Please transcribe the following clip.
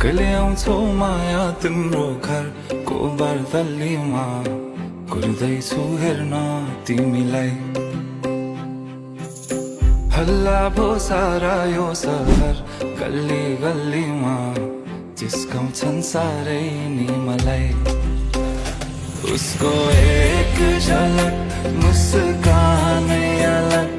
कहिले आउँछौ माया तिम्रो घरको बर्दलीमा कुर्दैछु हेर्न तिमीलाई हल्ला भो सारा यो सहर गल्ली गल्लीमा जिस्काउँछन् सारै नि मलाई उसको एक झलक मुस्कान अलग